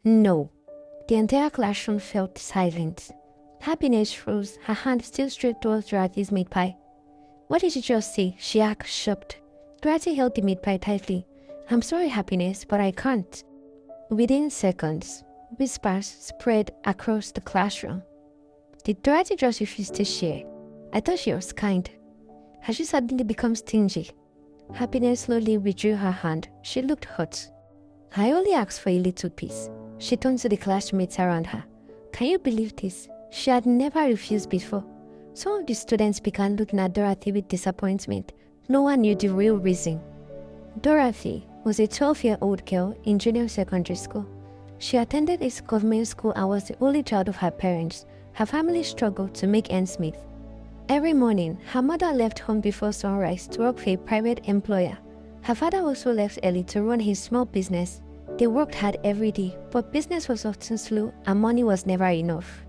No. The entire classroom felt silent. Happiness froze, her hand still straight towards Dorothy's meat pie. What did you just say? She asked, shocked. Dorothy held the meat pie tightly. I'm sorry, Happiness, but I can't. Within seconds, whispers spread across the classroom. Did Dorothy just refuse to share? I thought she was kind. Has she suddenly become stingy? Happiness slowly withdrew her hand. She looked hurt. I only asked for a little piece. She turned to the classmates around her. Can you believe this? She had never refused before. Some of the students began looking at Dorothy with disappointment. No one knew the real reason. Dorothy was a 12-year-old girl in junior secondary school. She attended a government school and was the only child of her parents. Her family struggled to make ends meet. Every morning, her mother left home before sunrise to work for a private employer. Her father also left early to run his small business. They worked hard every day, but business was often slow and money was never enough.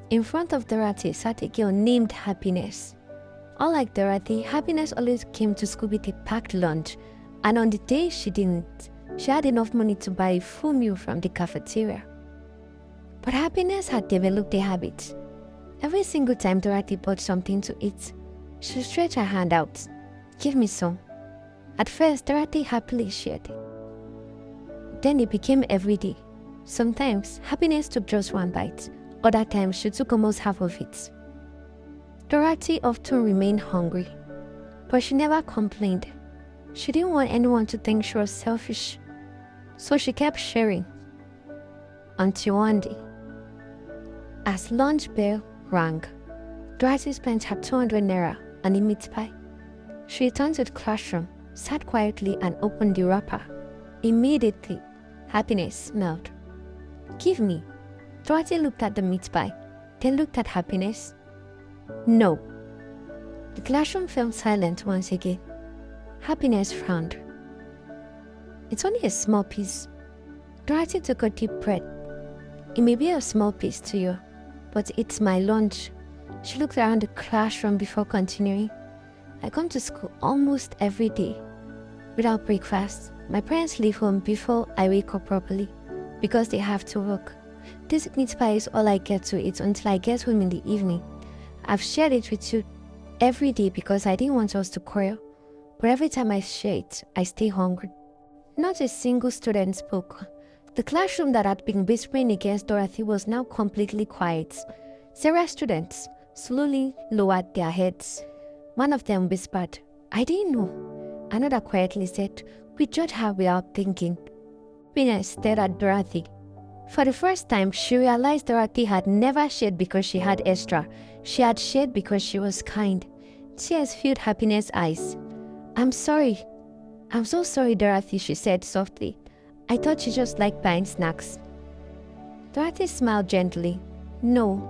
In front of Dorothy sat a girl named Happiness. Unlike Dorothy, Happiness always came to school with a packed lunch, and on the day she didn't, she had enough money to buy a full meal from the cafeteria. But Happiness had developed a habit. Every single time Dorothy bought something to eat, she would stretch her hand out. Give me some. At first, Dorothy happily shared. Then it became every day. Sometimes, Happiness took just one bite. Other times, she took almost half of it. Dorothy often remained hungry, but she never complained. She didn't want anyone to think she was selfish, so she kept sharing. Until one day, as lunch bell rang, Dorothy spent her 200 naira on a meat pie. She returned to the classroom, sat quietly and opened the wrapper. Immediately, Happiness smiled. Give me. Dorothy looked at the meat pie, then looked at Happiness. No. The classroom fell silent once again. Happiness frowned. It's only a small piece. Dorothy took a deep breath. It may be a small piece to you, but it's my lunch. She looked around the classroom before continuing. I come to school almost every day. Without breakfast, my parents leave home before I wake up properly because they have to work. This meat pie is all I get to eat until I get home in the evening. I've shared it with you every day because I didn't want us to quarrel. But every time I share it, I stay hungry. Not a single student spoke. The classroom that had been whispering against Dorothy was now completely quiet. Several students slowly lowered their heads. One of them whispered, I didn't know. Another quietly said, we judge her without thinking. Happiness stared at Dorothy. For the first time, she realized Dorothy had never shared because she had extra. She had shared because she was kind. Tears filled Happiness' eyes. I'm sorry. I'm so sorry, Dorothy, she said softly. I thought you just liked buying snacks. Dorothy smiled gently. No,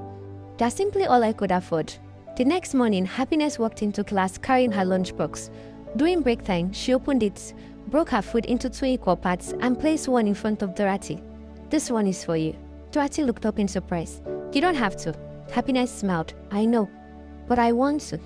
that's simply all I could afford. The next morning, Happiness walked into class carrying her lunchbox. During break time, she opened it, broke her food into 2 equal parts, and placed one in front of Dorothy. This one is for you. Dorothy looked up in surprise. You don't have to. Happiness smiled. I know, but I want to.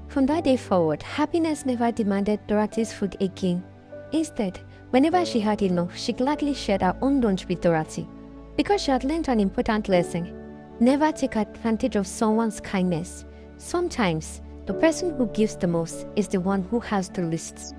From that day forward, Happiness never demanded Dorothy's food again. Instead, whenever she had enough, she gladly shared her own lunch with Dorothy. Because she had learned an important lesson. Never take advantage of someone's kindness. Sometimes, the person who gives the most is the one who has the least.